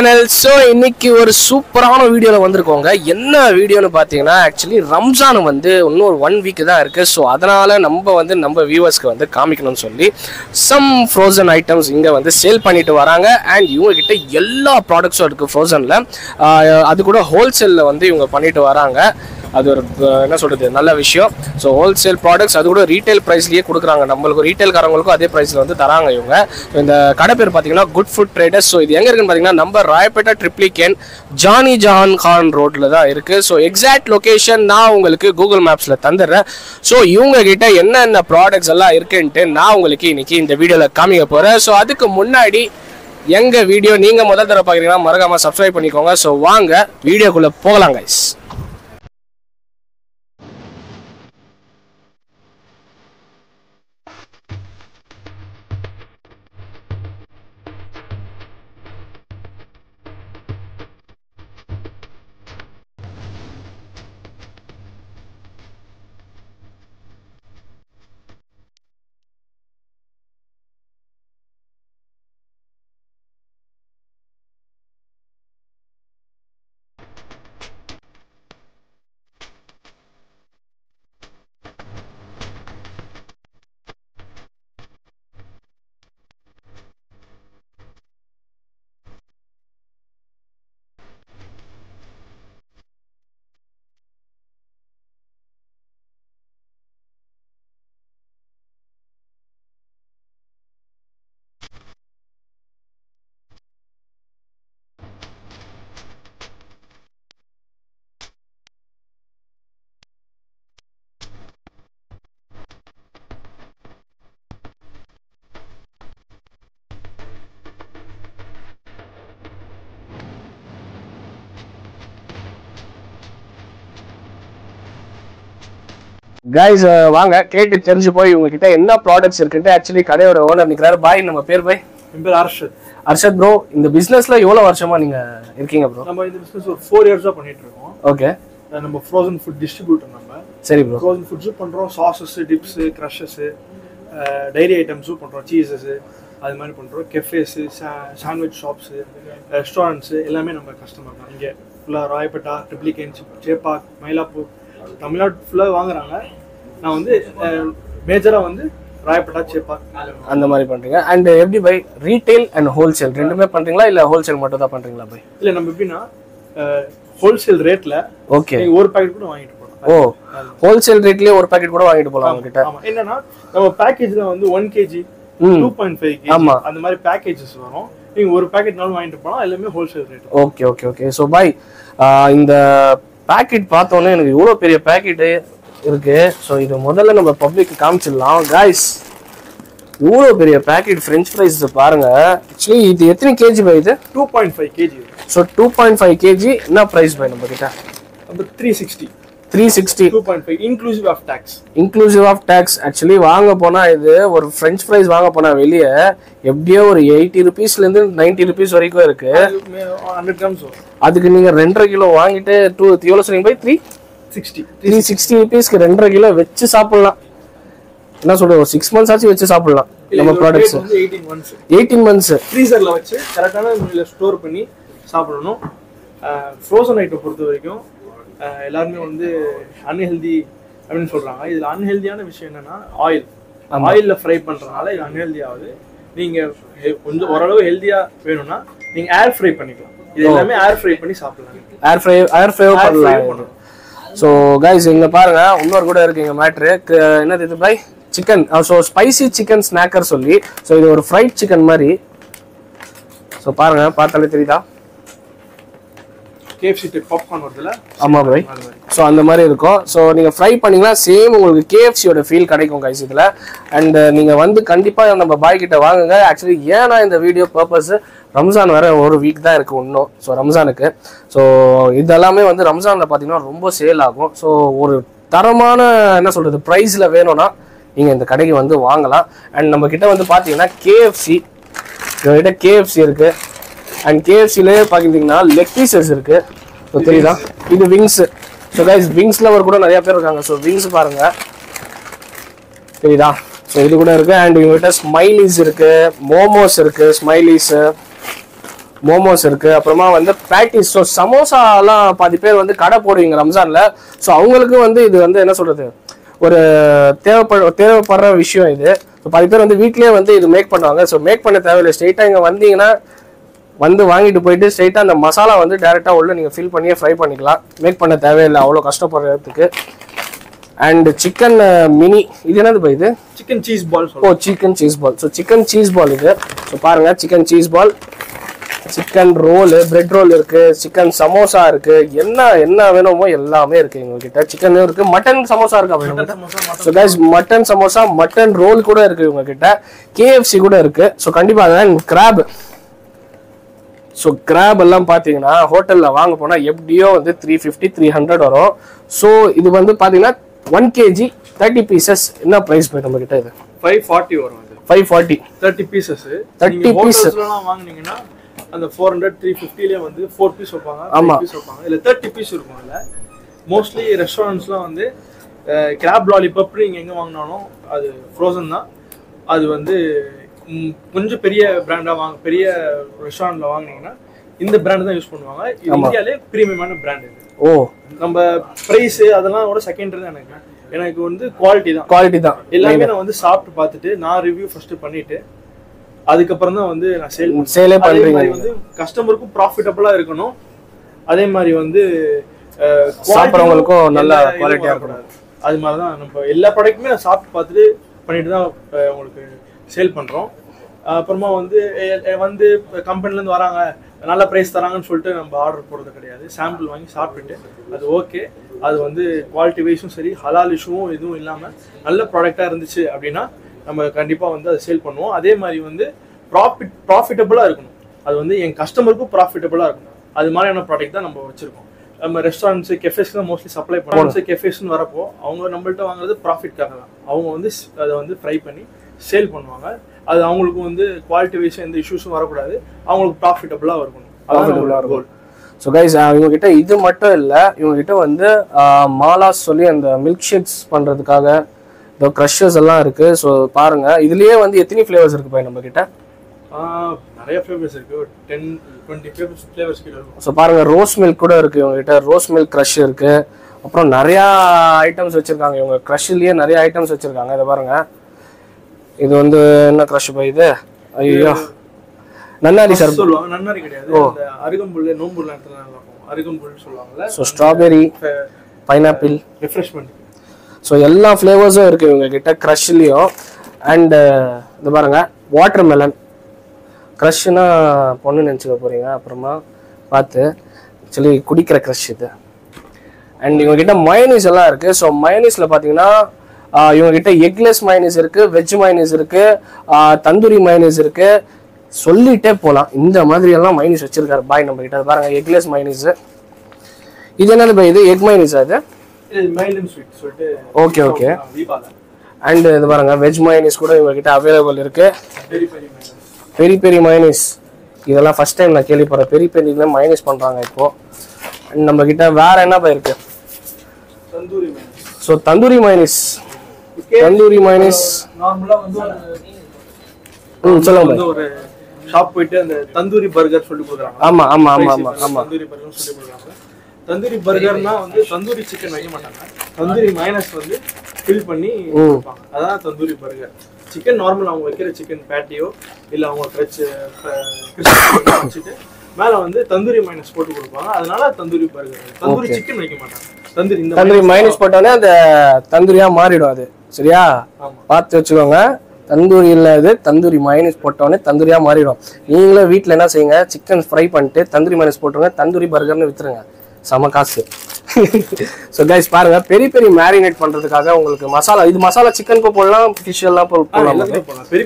channel. So இன்னைக்கு ஒரு சூப்பரான வீடியோல வந்திருக்கோங்க. என்ன வீடியோன்னு பாத்தீங்கன்னா actually ரம்ஜான் வந்து இன்னொரு 1 வீக் தான் இருக்கு. சோ அதனால நம்ம வியூவர்ஸ்க்கு வந்து காமிக்கணும்னு சொல்லி some frozen items இங்க வந்து சேல் பண்ணிட்டு வராங்க. and இவங்க கிட்ட எல்லா ப்ராடக்ட்ஸும் இருக்கு ஃப்ரோசன்ல. அது கூட ஹோல்சேல்ல வந்து இவங்க பண்ணிட்டு வராங்க. அது ஒரு என்ன சொல்றது நல்ல விஷயம். ஸோ ஹோல்சேல் ப்ராடக்ட்ஸ் அது கூட ரீட்டைல் ப்ரைஸ்லேயே கொடுக்குறாங்க. நம்மளுக்கு ரீட்டைல்காரங்களுக்கும் அதே ப்ரைஸில் வந்து தராங்க இவங்க. இந்த கடை பேர் பார்த்தீங்கன்னா குட் ஃபுட் ட்ரேடர்ஸ். ஸோ இது எங்கே இருக்குன்னு பார்த்தீங்கன்னா நம்ம ராயப்பேட்டா ட்ரிப்ளிகேன் ஜானி ஜான் கான் ரோட்டில் தான் இருக்குது. ஸோ எக்ஸாக்ட் லொக்கேஷன் நான் உங்களுக்கு கூகுள் மேப்ஸில் தந்துடுறேன். ஸோ இவங்க கிட்ட என்னென்ன ப்ராடக்ட்ஸ் எல்லாம் இருக்குன்ட்டு நான் உங்களுக்கு இன்னைக்கு இந்த வீடியோவில் காமிக்க போகிறேன். ஸோ அதுக்கு முன்னாடி எங்கள் வீடியோ நீங்கள் முதல் தடவை பார்க்குறீங்கன்னா மறக்காமல் சப்ஸ்கிரைப் பண்ணிக்கோங்க. ஸோ வாங்க வீடியோக்குள்ளே போகலாம் கைஸ். கைஸ் வாங்க கேட்டு தெரிஞ்சு போய் உங்ககிட்ட என்ன ப்ராடக்ட்ஸ் இருக்குன்ட்டு. ஆக்சுவலி கடையோட ஓனர் நிற்கிறாரு. பாய், நம்ம பேர் பாய்? என் பேர் அர்ஷத். அர்ஷத் ப்ரோ, இந்த பிசினஸ்ல எவ்வளவு வருஷமா நீங்க இருக்கீங்க ப்ரோ? நம்ம இந்த பிசினஸ் ஒரு 4 இயர்ஸா பண்ணிட்டு இருக்கோம். ஓகே. நம்ம ஃப்ரோசன் ஃபுட் டிஸ்ட்ரிபியூட்டர். நம்ம சரி ப்ரோ. ஃப்ரோசன் ஃபுட்ஸ் பண்றோம். சாசஸ், டிப்ஸ், கிரஷஸ், டைரி ஐட்டம்ஸும் பண்றோம். சீசஸ் அது மாதிரி பண்றோம். கெஃபேஸ், சாண்ட்விச் ஷாப்ஸ், ரெஸ்டாரண்ட்ஸ் எல்லாமே நம்ம கஸ்டமர் தான். இங்கே ஃபுல்லாக ராயப்பேட்டா, ட்ரிப்ளிகேன், சேப்பாக், மயிலாப்பூர், தமிழ்நாடு ஃபுல்லாக வாங்குறாங்க. நான் வந்து மேஜராக வந்து ராயப்பேட்டா, சேப்பாக் அந்த மாதிரி பண்றீங்க. அண்ட் எப்படி பை ரீட்டைல் அண்ட் ஹோல்சேல் ரெண்டுமே பண்றீங்களா இல்ல ஹோல்சேல் மட்டும் தான் பண்றீங்களா பை? இல்லை, நம்ம எப்படின்னா ஹோல்சேல் ரேட்ல ஓகே ஒரு பாக்கெட் கூட வாங்கிட்டு போகலாம். ஓ, ஹோல்சேல் ரேட்லயே ஒரு பாக்கெட் கூட வாங்கிட்டு போலாம் உங்ககிட்ட. ஆமா, என்னன்னா நம்ம பேக்கேஜ்ல வந்து 1 kg 2.5 kg அந்த மாதிரி பேக்கேஜஸ் வரும். நீங்க ஒரு பாக்கெட்னாலும் வாங்கிட்டு போலாம். எல்லாமே wholesale rate. Okay okay okay. So bye, இந்த பேக்கெட் பார்த்தோன்னே எனக்கு இவ்வளோ பெரிய பேக்கெட்டு இருக்கு. ஸோ இது முதல்ல நம்ம பப்ளிக் காமிச்சிடலாம். கைஸ், இவ்வளோ பெரிய பேக்கெட் ஃப்ரெஞ்ச் ஃப்ரைஸ் பாருங்க. ஆக்சுவலி இது எத்தனை கேஜி பை? இது 2.5 kg. ஸோ 2.5 kg என்ன ப்ரைஸ் பை நம்ம கிட்ட? 360. 2.5 inclusive of tax. Inclusive of tax. Actually வாங்க போனா இது ஒரு ஃப்ரெஞ்ச் ஃப்ரைஸ் வாங்க போனா வெளியே எப்படியோ ஒரு 80 rupeesலேருந்து 90 rupees வரைக்கும் இருக்கு. 100 grams வரும். அதுக்கு நீங்க 2.5 கிலோ வாங்கிட்டு எவ்வளோ சொன்னீங்க பை? 360 rupeesக்கு 2.5 கிலோ வச்சு சாப்பிடலாம். என்ன சொல்றது, ஒரு 6 months ஆச்சு வச்சு சாப்பிடலாம் நம்ம ப்ராடக்ட்ஸ். 18 months ஃப்ரீசர்ல வச்சு கரெக்டான முறையில ஸ்டோர் பண்ணி சாப்பிடணும். ஃப்ரோசன் ஐட்டம் பொறுத்த வரைக்கும் எல்லாருமே வந்து அன்ஹெல்தி அப்படின்னு சொல்றாங்க. இதுல அன்ஹெல்தியான விஷயம் என்னன்னா ஆயில்ல ஃப்ரை பண்றதுனால இது அன்ஹெல்தி ஆகுது. நீங்க கொஞ்சம் ஓரளவு ஹெல்தியா வேணும்னா நீங்க ஏர் ஃப்ரை பண்ணிக்கலாம். இது எல்லாமே ஏர் ஃப்ரை பண்ணி சாப்பிடலாம். ஏர் ஃப்ரை பண்ணலாம். ஸோ கைஸ் இங்க பாருங்க, இன்னொரு கூட இருக்கு இங்க மேட்ரு. என்னது இது pie? Chicken. So spicy chicken snacker சொல்லி. ஸோ இது ஒரு ஃப்ரைட் சிக்கன் மாதிரி. ஸோ பாருங்க, பார்த்தாலே தெரியுதா? KFC டைப் பாப்கார்ன் வருதுல. ஆமா பை. ஸோ அந்த மாதிரி இருக்கும். ஸோ நீங்க ஃப்ரை பண்ணீங்கன்னா சேம் உங்களுக்கு KFCயோட ஃபீல் கிடைக்கும் கைஸ் இதுல. அண்ட் நீங்க வந்து கண்டிப்பா நம்ம பாய் கிட்ட வாங்குங்க. ஆக்சுவலி ஏன்னா இந்த வீடியோ பர்பஸ் ரம்ஜான் வர ஒரு வீக் தான் இருக்கு இன்னும். ஸோ ரம்ஜானுக்கு ஸோ இதெல்லாமே வந்து ரம்ஜானில் பார்த்தீங்கன்னா ரொம்ப சேல் ஆகும். ஸோ ஒரு தரமான என்ன சொல்றது ப்ரைஸில் வேணும்னா நீங்கள் இந்த கடைக்கு வந்து வாங்கலாம். அண்ட் நம்ம கிட்ட வந்து பார்த்தீங்கன்னா KFC KFC இருக்கு. அண்ட் KFCலேயே பார்த்தீங்கன்னா லெக் பீசஸ் இருக்கு. ஸோ தெரியுதா, இது wings. So guys wings lover கூட நிறைய பேர் இருக்காங்க. ஸோ விங்ஸ் பாருங்க, தெரியுதா? ஸோ இது கூட இருக்கு. அண்ட் இவங்ககிட்ட ஸ்மைலிஸ் இருக்கு, மோமோஸ் இருக்கு, ஸ்மைலிஸ். மோமோஸ் இருக்கு, அப்புறமா வந்து பேட்டிஸ். ஸோ சமோசாலாம் பாதி பேர் வந்து கடை போடுவீங்க ரம்ஜான்ல. ஸோ அவங்களுக்கு வந்து இது வந்து என்ன சொல்றது, ஒரு தேவைப்படுற விஷயம் இது. ஸோ பாதி பேர் வந்து வீட்லயே வந்து இது மேக் பண்ணுவாங்க. ஸோ மேக் பண்ண தேவையில்லை, ஸ்ட்ரெயிட்டாக இங்கே வந்தீங்கன்னா வந்து வாங்கிட்டு போயிட்டு ஸ்ட்ரெயிட்டாக அந்த மசாலா வந்து டேரெக்டாக உள்ள நீங்கள் ஃபில் பண்ணியே ஃப்ரை பண்ணிக்கலாம். மேக் பண்ண தேவையில்லை அவ்வளோ கஷ்டப்படுறதுக்கு. அண்ட் சிக்கன் மினி, இது என்னது இது? Chicken cheese ball. Oh, chicken cheese ball. So chicken cheese ball இது. ஸோ பாருங்க, chicken cheese ball, chicken roll, bread roll இருக்கு, சிக்கன் சமோசா இருக்கு, என்ன வேணுமோ எல்லாமே இருக்கு இவங்ககிட்ட. சிக்கன் இருக்கு, மட்டன் சமோசா இருக்கு. So guys, mutton samosa, mutton role கூட இருக்கு இவங்க கிட்ட, KFC கூட இருக்கு. ஸோ கண்டிப்பா கிராப். ஸோ கிராப் எல்லாம் பார்த்தீங்கன்னா ஹோட்டலில் வாங்க போனால் எப்படியோ வந்து 350-300 வரும். ஸோ இது வந்து பார்த்தீங்கன்னா 1 kg 30 pieces என்ன ப்ரைஸ் போய் நம்ம கிட்ட? இது 540 வரும். 540 30 pieces. 30 pieces வாங்குனீங்கன்னா அந்த 400-350ல வந்து 4 பீஸ் வைப்பாங்க, 5 பீஸ் வைப்பாங்க. இல்ல 30 பீஸ் இருக்கும். இல்ல மோஸ்ட்லி ரெஸ்டாரண்ட்ஸ்லாம் வந்து கிராப் லாலிபாப் நீங்க எங்க வாங்கினாலும் அது ஃப்ரோசன் தான். அது வந்து கொஞ்சம் பெரிய பிராண்டா பெரிய ரெஸ்டாரண்ட்ல வாங்குனீங்கன்னா இந்த பிராண்ட் தான் யூஸ் பண்ணுவாங்க. இது இந்தியாலே பிரீமியமான பிராண்ட் இது. ஓ, நம்ம பிரைஸ் அதெல்லாம் கூட செகண்டரி தான். எனக்கு வந்து குவாலிட்டி தான் எல்லாமே. நான் வந்து சாப்பிட்டு பார்த்துட்டு நான் ரிவ்யூ ஃபர்ஸ்ட் பண்ணிட்டு அதுக்கப்புறம் தான் வந்து நான் சேலே பண்றீங்க. வந்து கஸ்டமருக்கும் ப்ராஃபிட்டபிளா இருக்கணும், அதே மாதிரி வந்து சாப்பிட்றவங்களுக்கும் நல்ல குவாலிட்டியா இருக்கணும். அது மாதிரி தான் நம்ம எல்லா ப்ராடக்ட்டுமே நான் சாப்பிட்டு பார்த்துட்டு பண்ணிட்டு தான் உங்களுக்கு சேல் பண்றோம். அப்புறமா வந்து கம்பெனிலேருந்து வராங்க நல்ல ப்ரைஸ் தராங்கன்னு சொல்லிட்டு நம்ம ஆர்டர் போடுறது கிடையாது. சாம்பிள் வாங்கி சாப்பிட்டுட்டு அது ஓகே, அது வந்து குவாலிட்டி வைஸும் சரி, ஹலால் இஷ்யூவும் எதுவும் இல்லாமல் நல்ல ப்ராடக்டாக இருந்துச்சு அப்படின்னா நம்ம கண்டிப்பாக வந்து அதை சேல் பண்ணுவோம். அதே மாதிரி வந்து ப்ராஃபிட்டபுளாக இருக்கணும். அது வந்து என் கஸ்டமருக்கும் ப்ராஃபிட்டபுளாக இருக்கணும். அது மாதிரியான ப்ராடக்ட் தான் நம்ம வச்சுருக்கோம். நம்ம ரெஸ்டாரண்ட்ஸு கெஃபேஸ்க்கு தான் மோஸ்ட்லி சப்ளை பண்ணுவோம். கெஃபேஸ்ன்னு வரப்போ அவங்க நம்மள்ட்ட வாங்குறது ப்ராஃபிட்காக தான். அவங்க வந்து அதை வந்து ஃப்ரை பண்ணி சேல் பண்ணுவாங்க. அது அவங்களுக்கு வந்து குவாலிட்டி வைஸ் எந்த இஷ்யூஸும் வரக்கூடாது, அவங்களுக்கு ப்ராஃபிட்டபுளாக இருக்கணும். அதான் கோல். ஸோ கைஸ், இவங்ககிட்ட இது மட்டும் இல்லை, இவங்ககிட்ட வந்து மாலாஸ் சொல்லி அந்த மில்க் ஷேக்ஸ் பண்ணுறதுக்காக இந்த க்ரஷர்ஸ் எல்லாம் இருக்கு. ஸோ பாருங்க, இதுலயே வந்து எத்தனை ஃப்ளேவர்ஸ் இருக்கு பாய் நம்ம கிட்ட? நிறைய ஃப்ளேவர்ஸ் இருக்கு, 10-20 ஃப்ளேவர்ஸ் கிட்ட இருக்கு. ஸோ பாருங்க, ரோஸ் மில்க் கூட இருக்கு இவங்க கிட்ட. ரோஸ் மில்க் க்ரஷ் இருக்கு. அப்புறம் நிறைய ஐட்டம்ஸ் வச்சிருக்காங்க இவங்க. க்ரஷ்லயே நிறைய ஐட்டம்ஸ் வச்சிருக்காங்க. இதை பாருங்க, இது வந்து என்ன க்ரஷ் பாய் இது? ஐயோ, நன்னாரி சார் சொல்லுவாங்க. நன்னாரி கிடையாது, அந்த அருகம்புல், நோம்புல் அருகம்புல் சொல்லுவாங்கல்ல. So strawberry, pineapple, refreshment. So எல்லா ஃப்ளேவர்ஸும் இருக்குது இவங்க கிட்ட க்ரஷ்லேயும். அண்டு இது பாருங்க, வாட்டர் மெலன் க்ரஷ்னா பொண்ணு நினச்சிக்க போகிறீங்க அப்புறமா பார்த்து. ஆக்சுவலி குடிக்கிற க்ரஷ் இது. அண்ட் இவங்ககிட்ட மயோனீஸ் எல்லாம் இருக்குது. ஸோ மயோனீஸில் பார்த்தீங்கன்னா இவங்ககிட்ட எக்லெஸ் மயோனீஸ் இருக்குது, வெஜ் மயோனீஸ் இருக்குது, தந்தூரி மயோனீஸ் இருக்குது, சொல்லிட்டே போகலாம். இந்த மாதிரி எல்லாம் மயோனீஸ் வச்சிருக்காரு பாய் நம்ம கிட்ட. பாருங்க, எக்லெஸ் மயோனீஸ். இது என்னது பாய்? இது எக் மயோனீஸ். அது ஓகே ஓகே. அண்ட் இது பாருங்க, வெஜ் மயோனீஸ் கூட இவங்ககிட்ட அவைலபிள் இருக்கு. பெரி பெரி மயோனீஸ், இதெல்லாம் ஃபர்ஸ்ட் டைம் நான் கேள்விப்படுறேன். பெரி பெரியில மயோனீஸ் பண்றாங்க இப்போ. அண்ட் நம்ம கிட்ட வேற என்ன இருக்கு? So tandoori mayonnaise. Tandoori mayonnaise நார்மலா வந்து சொல்லுங்க. ஒரு ஷாப் போயிட்டு அந்த தந்தூரி பர்கர் சொல்லி கொடுக்குறாங்க. ஆமா ஆமா ஆமா ஆமா ஆமா, தந்தூரி பர்கர் சொல்லி கொடுக்குறாங்க. தந்தூரி பர்கர்னா வந்து தந்தூரி சிக்கன் வைக்க மாட்டாங்க, தந்தூரி மைனஸ் வந்து ஃபில் பண்ணி கொடுப்பாங்க. அதான் தந்தூரி பர்கர். சிக்கன் நார்மல் அவங்க வைக்கிற சிக்கன் பேட்டியோ இல்ல அவங்க வச்சுட்டு மேல வந்து தந்தூரி மைனஸ் போட்டு கொடுப்பாங்க. அதனால தந்தூரி பர்கர். தந்தூரி சிக்கன் வைக்க மாட்டாங்க. தந்தூரி மைனஸ் போட்டோன்னே அந்த தந்தூரியா மாறிடும். அது சரியா பார்த்து வச்சுக்கோங்க. தந்தூரி இல்லை, இது தந்தூரி மைனஸ் போட்டோன்னே தந்தூரியா மாறிடும். நீங்களும் வீட்டில் என்ன செய்யுங்க, சிக்கன் ஃப்ரை பண்ணிட்டு தந்தூரி மைனஸ் போட்டுருங்க, தந்தூரி பர்கர்னு வித்துருங்க, செம காசு. ஸோ கைஸ் பாருங்க, பெரிய பெரிய மேரினேட் பண்றதுக்காக உங்களுக்கு மசாலா. இது மசாலா சிக்கனுக்கு போடலாம், ஃபிஷ் எல்லாம் போடலாம். பெரிய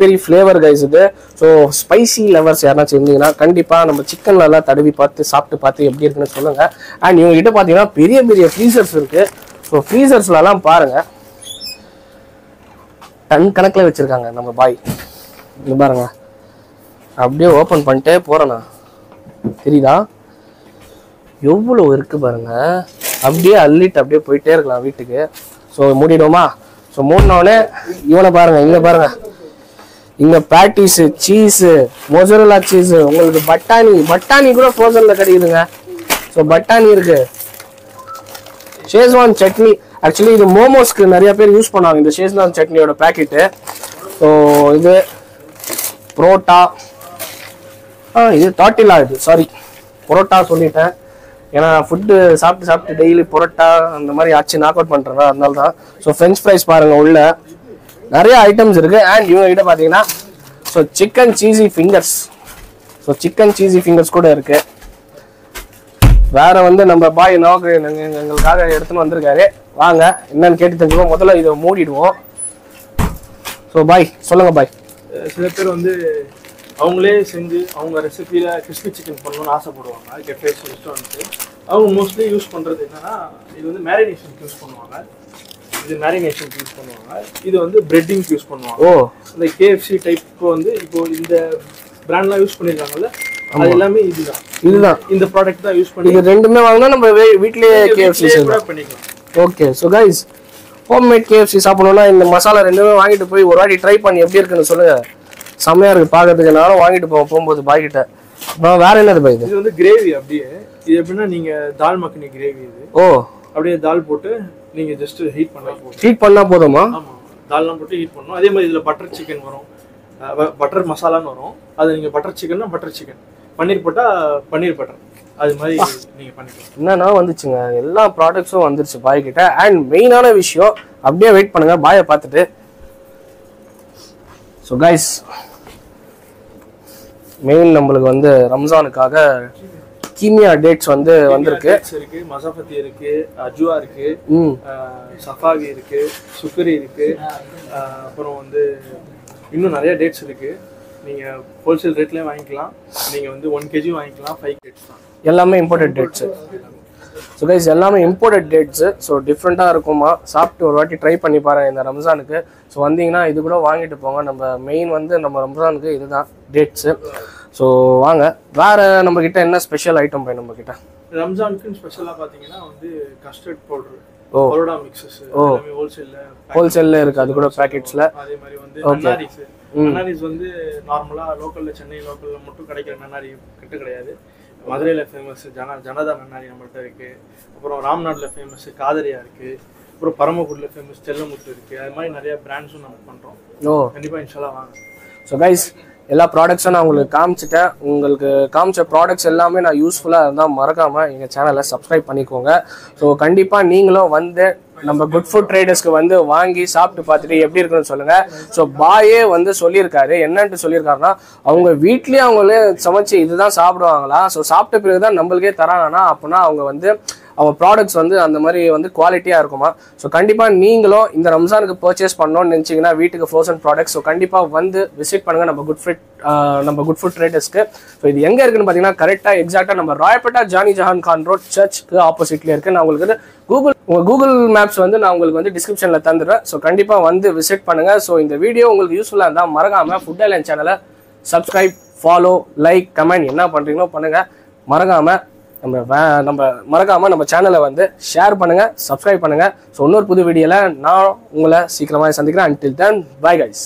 பெரிய ஃப்ளேவர் கைஸ் இது. ஸோ ஸ்பைசி லவர்ஸ் யாராச்சும் இருந்தீங்கன்னா கண்டிப்பா நம்ம சிக்கன்ல எல்லாம் தடவி பார்த்து சாப்பிட்டு பார்த்து எப்படி இருக்குன்னு சொல்லுங்க. அண்ட் இவங்க கிட்ட பாத்தீங்கன்னா பெரிய பெரிய ஃப்ரீசர்ஸ் இருக்கு. ஸோ ஃப்ரீசர்ஸ்ல எல்லாம் பாருங்க, டன் கணக்கில் வச்சிருக்காங்க நம்ம பாய். இது பாருங்க, அப்படியே ஓப்பன் பண்ணிட்டே போறேண்ணா, தெரியுதா எவ்வளோ இருக்கு பாருங்க. அப்படியே அள்ளிட்டு அப்படியே போயிட்டே இருக்கலாம் வீட்டுக்கு. ஸோ மூடிடுவோமா? ஸோ மூடினோடனே இவனை பாருங்க, இங்கே பாருங்க, இங்கே பேட்டிஸு சீஸு மொசரலா சீஸு உங்களுக்கு பட்டாணி கூட ஃப்ரோசனில் கிடைக்குதுங்க. ஸோ பட்டாணி இருக்கு. ஷேஸ்வான் சட்னி ஆக்சுவலி இது மோமோஸ்க்கு நிறைய பேர் யூஸ் பண்ணுவாங்க இந்த ஷேஸ்வான் சட்னியோட பேக்கெட்டு. ஸோ இது புரோட்டா இது டாட்டிலா இது சாரி புரோட்டா சொல்லிட்டேன். ஏன்னா ஃபுட்டு சாப்பிட்டு டெய்லி புரோட்டா அந்த மாதிரி ஆச்சு நாக் அவுட் பண்ணுறதா அதனால தான். ஸோ ஃப்ரெஞ்ச் ஃப்ரைஸ் பாருங்கள் உள்ள நிறைய ஐட்டம்ஸ் இருக்குது. அண்ட் இவங்க கிட்ட பார்த்தீங்கன்னா ஸோ சிக்கன் சீஸி ஃபிங்கர்ஸ் கூட இருக்குது. வேற வந்து நம்ம பாய் நோக்கு எங்களுக்காக எடுத்துன்னு வந்திருக்காரு. வாங்க என்னன்னு கேட்டு தெரிஞ்சுக்கோ. முதல்ல இதை மூடிடுவோம். ஸோ பாய் சொல்லுங்க பாய். சில பேர் வந்து அவங்களே செஞ்சு அவங்க ரெசிபியில் கிறிஸ்பி சிக்கன் பண்ணணும்னு ஆசைப்படுவாங்க. கெஃபேஸ் ரெஸ்டாரண்ட்டு அவங்க மோஸ்ட்லி யூஸ் பண்ணுறது என்னன்னா இது வந்து மேரினேஷனுக்கு யூஸ் பண்ணுவாங்க. இது வந்து பிரெட்டிங்க்கு யூஸ் பண்ணுவாங்க. இந்த KFC டைப் வந்து இப்போ இந்த பிராண்ட்லாம் யூஸ் பண்ணியிருக்காங்கல்ல அது எல்லாமே இதுதான் இந்த ப்ராடக்ட் தான் யூஸ் பண்ணி இது ரெண்டுமே வாங்கினா நம்ம வீட்லயே KFC பண்ணிக்கலாம். Okay so guys homemade KFC சாப்பிடணும்னா இந்த மசாலா ரெண்டுமே வாங்கிட்டு போய் ஒரு வாட்டி ட்ரை பண்ணி எப்படி இருக்குன்னு சொல்லுங்க. செம்மையா இருக்கு பார்க்கறதுக்கு. நானும் வாங்கிட்டு போகும்போது பாய் கிட்ட. அப்புறம் வேற என்னது பாய் இது வந்து கிரேவி. அப்படியே இது எப்படின்னா நீங்க தால் மக்னி கிரேவி இது. அப்படியே தால் போட்டு நீங்க ஜஸ்ட் ஹீட் பண்ணா போதுமா? ஆமா தால்லாம் போட்டு ஹீட் பண்ணணும். அதே மாதிரி இதுல பட்டர் சிக்கன் வரும், பட்டர் மசாலான்னு வரும். அது நீங்க பட்டர் சிக்கன்னா பட்டர் சிக்கன், பன்னீர் போட்டா பன்னீர் பட்டர், அது மாதிரி நீங்க பண்ணிக்கலாம். என்னன்னா வந்துச்சுங்க எல்லா ப்ராடக்ட்ஸும் வந்துருச்சு பாய் கிட்ட. அண்ட் மெயினான விஷயம் அப்படியே வெயிட் பண்ணுங்க பாயை பார்த்துட்டு. ஸோ கைஸ் மெயின் நம்மளுக்கு வந்து ரம்ஜானுக்காக கீமியா டேட்ஸ் வந்து வந்திருக்கு. மசாபத்தி இருக்கு, அஜுவா இருக்கு, சஃபாவி இருக்கு, சுக்கரி இருக்கு, அப்புறம் வந்து இன்னும் நிறைய டேட்ஸ் இருக்கு. நீங்க ஹோல்சேல் ரேட்லயே வாங்கிக்கலாம். நீங்க வந்து 1 kg வாங்கிக்கலாம். 5 டேட்ஸ் தான். எல்லாமே இம்போர்ட்டட் டேட்ஸ். ஸோ கைஸ் எல்லாமே இம்போர்ட்டட் டேட்ஸு. ஸோ டிஃப்ரெண்ட்டாக இருக்குமா, சாப்பிட்டு ஒரு வாட்டி ட்ரை பண்ணி பாருங்கள் இந்த ரம்ஜானுக்கு. ஸோ வந்தீங்கன்னா இது கூட வாங்கிட்டு போங்க. நம்ம மெயின் வந்து நம்ம ரம்ஜானுக்கு இதுதான் டேட்ஸு. ஸோ வாங்க வேற நம்ம கிட்ட என்ன ஸ்பெஷல் ஐட்டம் போய் நம்ம கிட்ட ரம்ஜானுக்கு ஸ்பெஷலாக பார்த்தீங்கன்னா வந்து கஸ்டர்ட் பவுடர், பரோடா மிக்ஸஸ் எல்லாமே ஹோல்சேல்ல இருக்கு. அது கூட பேக்கெட்ஸ்ல. அதே மாதிரி வந்து நன்னாரிஸ் வந்து நார்மலா லோக்கல்ல சென்னை லோக்கல்ல மட்டும் கிடைக்கிற நன்னாரி கிட்ட கிடையாது. மதுரையில ஃபேமஸ் ஜனதா நன்னாரி நம்மள்ட்ட இருக்கு. அப்புறம் ராம்நாட்ல ஃபேமஸ் காதரியா இருக்கு. அப்புறம் பரமக்குடியில் ஃபேமஸ் செல்லமுத்து இருக்கு. அது மாதிரி நிறைய பிராண்ட்ஸும் நம்ம பண்றோம். கண்டிப்பா இன்ஷால்லா வாங்க. ஸோ கைஸ் எல்லா ப்ராடக்ட்ஸும் நான் உங்களுக்கு காமிச்சிட்டேன். உங்களுக்கு காமிச்ச ப்ராடக்ட்ஸ் எல்லாமே நான் யூஸ்ஃபுல்லாக இருந்தால் மறக்காமல் எங்கள் சேனலை சப்ஸ்கிரைப் பண்ணிக்கோங்க. ஸோ கண்டிப்பாக நீங்களும் வந்து நம்ம குட் ஃபுட் ட்ரேடர்ஸ்க்கு வந்து வாங்கி சாப்பிட்டு பார்த்துட்டு எப்படி இருக்குன்னு சொல்லுங்கள். ஸோ பாயே வந்து சொல்லியிருக்காரு. என்னன்ட்டு சொல்லியிருக்காருன்னா அவங்க வீட்லேயே அவங்களே சமைச்சு இதுதான் சாப்பிடுவாங்களா. ஸோ சாப்பிட்ட பிறகு தான் நம்மளுக்கே தராங்கன்னா அப்படின்னா அவங்க வந்து அவங்க ப்ராடக்ட்ஸ் வந்து அந்த மாதிரி வந்து குவாலிட்டியாக இருக்குமா. ஸோ கண்டிப்பாக நீங்களும் இந்த ரம்ஜானுக்கு பர்ச்சேஸ் பண்ணணும்னு நினச்சிங்கன்னா வீட்டுக்கு ஃப்ரோசன் ப்ராடக்ட்ஸ் ஸோ கண்டிப்பாக வந்து விசிட் பண்ணுங்கள் நம்ம குட் ஃபுட் ட்ரேடர்ஸ்க்கு. ஸோ இது எங்கே இருக்குன்னு பார்த்தீங்கன்னா கரெக்டாக எக்ஸாக்டாக நம்ம ராயப்பேட்டா ஜானி ஜஹான் கான் ரோட் சர்ச்சுக்கு ஆப்போசிட்லேயே இருக்குது. நான் உங்களுக்கு கூகுள் மேப்ஸ் வந்து நான் உங்களுக்கு வந்து டிஸ்கிரிப்ஷனில் தந்துடுறேன். ஸோ கண்டிப்பாக வந்து விசிட் பண்ணுங்கள். ஸோ இந்த வீடியோ உங்களுக்கு யூஸ்ஃபுல்லாக இருந்தால் மறக்காமல் ஃபுட் ஐலண்ட் சேனலை சப்ஸ்கிரைப், ஃபாலோ, லைக், கமெண்ட் என்ன பண்ணுறீங்களோ பண்ணுங்கள். மறக்காமல் நம்ம சேனலை வந்து ஷேர் பண்ணுங்க, சப்ஸ்கிரைப் பண்ணுங்க. ஸோ இன்னொரு புது வீடியோல நான் உங்களை சீக்கிரமாக சந்திக்கிறேன். until then bye guys.